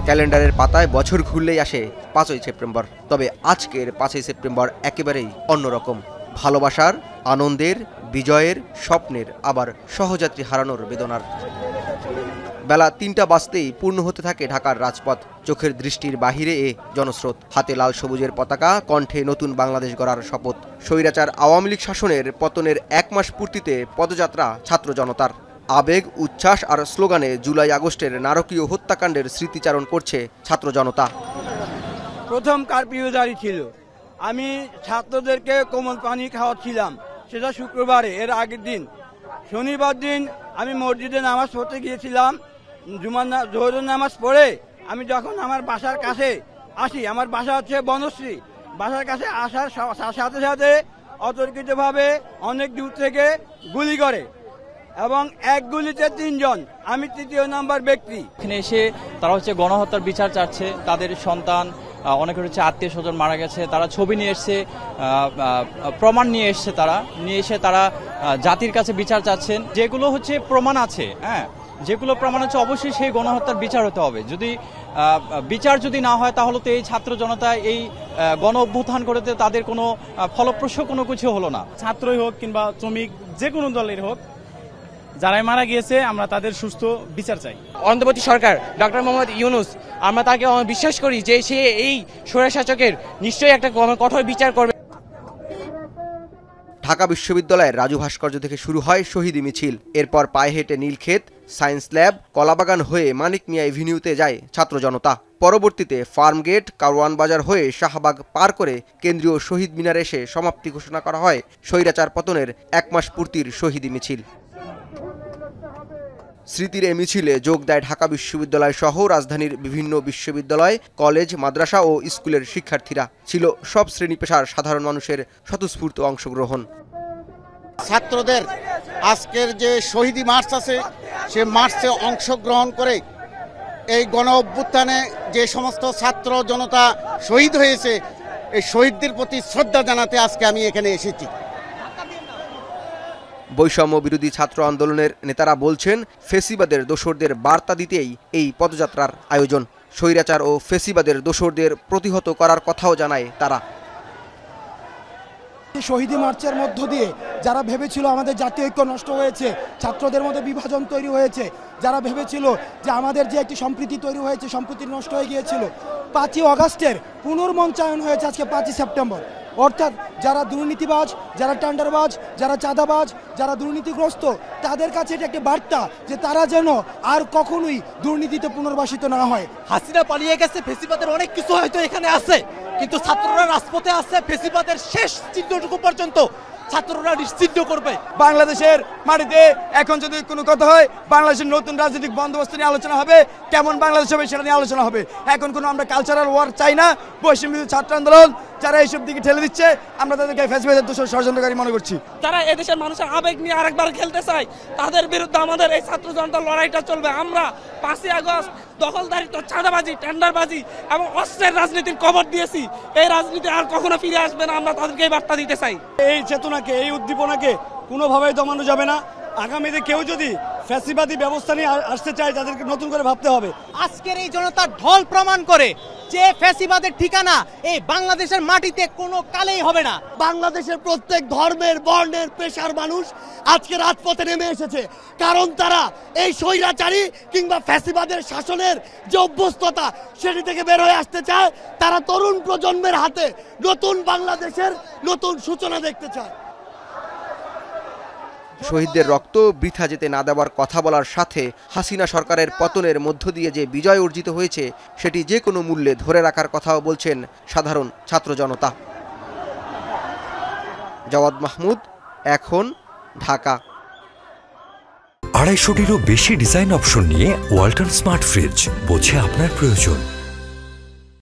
ক্যালেন্ডারের পাতায় বছর ঘুরলেই আসে ৫ই সেপ্টেম্বর। তবে আজকের ৫ই সেপ্টেম্বর একেবারেই অন্যরকম। ভালোবাসার, আনন্দের, বিজয়ের, স্বপ্নের, আবার সহযাত্রী হারানোর বেদনার। বেলা ৩টা বাজতেই পূর্ণ হতে থাকে ঢাকার রাজপথ। চোখের দৃষ্টির বাহিরে এ জনস্রোত, হাতে লাল সবুজের পতাকা, কণ্ঠে নতুন বাংলাদেশ গড়ার শপথ। স্বৈরাচার আওয়ামী লীগ শাসনের পতনের ১ মাস পূর্তিতে পদযাত্রা ছাত্র জনতার। আবেগ, উচ্ছ্বাস আর স্লোগানে জুলাই আগস্টের নারকীয় হত্যাকাণ্ডের স্মৃতিচারণ করছে ছাত্র জনতা। প্রথম কারফিউ জারি ছিল, আমি ছাত্রদেরকে কোমল পানি খাওয়াচ্ছিলাম, সেটা শুক্রবারে, এর আগের দিন। শনিবার দিন আমি মসজিদে নামাজ পড়তে গিয়েছিলাম। জোহরের নামাজ পড়ে আমি যখন আমার বাসার কাছে আসি, আমার বাসা হচ্ছে বনশ্রী, বাসার কাছে আসার সাথে সাথে অতর্কিতভাবে অনেক দূর থেকে গুলি করে এবং এক গুলিতে ৩ জন, আমি ৩য় নাম্বার ব্যক্তি। এখানে এসে তারা হচ্ছে গণহত্যার বিচার চাচ্ছে। তাদের সন্তান, অনেকের হচ্ছে আত্মীয় স্বজন মারা গেছে, তারা ছবি নিয়ে এসছে, প্রমাণ নিয়ে এসছে, তারা জাতির কাছে বিচার চাচ্ছেন। যেগুলো হচ্ছে প্রমাণ আছে, যেগুলো প্রমাণ হচ্ছে অবশ্যই সেই গণহত্যার বিচার হতে হবে। যদি বিচার যদি না হয় তাহলে তো এই ছাত্র জনতা এই গণ অভ্যুত্থান করতে তাদের কোনো ফলপ্রসূ কোনো কিছু হলো না। ছাত্রই হোক কিংবা শ্রমিক, যে কোনো দলের হোক, যারাই মারা গিয়েছে আমরা তাদের সুস্থ বিচার চাই। অন্তর্বর্তী সরকার ডক্টর মোহাম্মদ ইউনূস, আমরা তাকে বিশ্বাস করি যে সে এই স্বৈরশাসকের নিশ্চয়ই একটা কঠোর বিচার করবে। ঢাকা বিশ্ববিদ্যালয়ের রাজু ভাস্কর্য থেকে শুরু হয় শহীদি মিছিল। এরপর পায়ে হেঁটে নীলক্ষেত, সায়েন্স ল্যাব, কলাবাগান হয়ে মানিক মিয়া এভিনিউতে যায় ছাত্র জনতা। পরবর্তীতে ফার্মগেট, কারওয়ান বাজার হয়ে শাহবাগ পার করে কেন্দ্রীয় শহীদ মিনারে এসে সমাপ্তি ঘোষণা করা হয় স্বৈরাচার পতনের ১ মাস পূর্তির শহীদি মিছিল। স্মৃতির এ মিছিলে যোগ দেয় ঢাকা বিশ্ববিদ্যালয় সহ রাজধানীর বিভিন্ন বিশ্ববিদ্যালয়, কলেজ, মাদ্রাসা ও স্কুলের শিক্ষার্থীরা। ছিল সব শ্রেণী পেশার সাধারণ মানুষের স্বতঃস্ফূর্ত অংশগ্রহণ। ছাত্রদের আজকের যে শহীদি মার্চ আছে, সে মার্চে অংশগ্রহণ করে এই গণ অভ্যুত্থানে যে সমস্ত ছাত্র জনতা শহীদ হয়েছে, এই শহীদদের প্রতি শ্রদ্ধা জানাতে আজকে আমি এখানে এসেছি। বৈষম্য বিরোধী ছাত্র আন্দোলনের নেতারা বলছেন, ফেসিবাদের দোসরদের বার্তা দিতেই এই পদযাত্রার আয়োজন। স্বৈরাচার ও ফেসিবাদের দোসরদের প্রতিহত করার কথাও জানায় তারা। শহীদি মার্চের মধ্য দিয়ে যারা ভেবেছিল আমাদের জাতীয় ঐক্য নষ্ট হয়েছে, ছাত্রদের মধ্যে বিভাজন তৈরি হয়েছে, যারা ভেবেছিল যে আমাদের যে একটি সম্প্রীতি তৈরি হয়েছে, সম্প্রীতি নষ্ট হয়ে গিয়েছিল, ৫ই আগস্টের পুনর্মঞ্চায়ন হয়েছে আজকে ৫ই সেপ্টেম্বর। অর্থাৎ যারা দুর্নীতিবাজ, যারা টেন্ডারবাজ, যারা চাঁদাবাজ, যারা দুর্নীতিগ্রস্ত, তাদের কাছে এটা একটা বার্তা যে তারা যেন আর কখনোই দুর্নীতিতে পুনর্বাসিত না হয়। হাসিনা পালিয়ে গেছে, ফেসিবাদের অনেক কিছু হয়তো এখানে আছে, কিন্তু ছাত্ররা রাজপথে আছে, ফেসিবাদের শেষ চিহ্নটুকু পর্যন্ত ছাত্ররা নিশ্চিহ্ন করবে। বাংলাদেশের মাটিতে এখন যদি কোনো কথা হয়, বাংলাদেশের নতুন রাজনৈতিক বন্দোবস্ত নিয়ে আলোচনা হবে, কেমন বাংলাদেশ হবে সেটা নিয়ে আলোচনা হবে। এখন কোনো আমরা কালচারাল ওয়ার চাই না। বৈষম্য ছাত্র আন্দোলন যারা এইসব দিকে ঠেলে দিচ্ছে, আমরা তাদেরকে ফ্যাসিবাদের দোষর ষড়যন্ত্রকারী মনে করছি। যারা এদেশের মানুষের আবেগ নিয়ে আরেকবার খেলতে চায়, তাদের বিরুদ্ধে আমাদের এই ছাত্র জনতার লড়াইটা চলবে। আমরা 5ই আগস্ট দখলদারিত্ব, চাঁদাবাজি, টেন্ডারবাজি এবং অস্ত্রের রাজনীতির কবর দিয়েছি। এই রাজনীতি আর কখনো ফিরে আসবে না, আমরা তাদেরকে এই বার্তা দিতে চাই। এই চেতনাকে, এই উদ্দীপনাকে কোনোভাবেই দমানো যাবে না। আগামীতে কেউ যদি ফ্যাসিবাদী ব্যবস্থা নিয়ে আসতে চায়, তাদেরকে নতুন করে ভাবতে হবে। আজকের এই জনতার ঢল প্রমাণ করে যে ফ্যাসিবাদের ঠিকানা এই বাংলাদেশের মাটিতে কোনো কালেই হবে না। বাংলাদেশের প্রত্যেক ধর্মের, বর্ণের, পেশার মানুষ আজকে রাজপথে নেমে এসেছে, কারণ তারা এই স্বৈরাচারী কিংবা ফ্যাসিবাদের শাসনের যে অভ্যস্ততা, সেটি থেকে বের হয়ে আসতে চায়। তারা তরুণ প্রজন্মের হাতে নতুন বাংলাদেশের নতুন সূচনা দেখতে চায়। শহীদদের রক্ত বৃথা যেতে না দেওয়ার কথা বলার সাথে হাসিনা সরকারের পতনের মধ্য দিয়ে যে বিজয় অর্জিত হয়েছে, সেটি যে কোনো মূল্যে ধরে রাখার কথাও বলছেন সাধারণ ছাত্র জনতা। জাওয়াদ মাহমুদ, এখন, ঢাকা। 250-টিরও বেশি ডিজাইন অপশন নিয়ে ওয়ালটন স্মার্ট ফ্রিজ, বোঝে আপনার প্রয়োজন।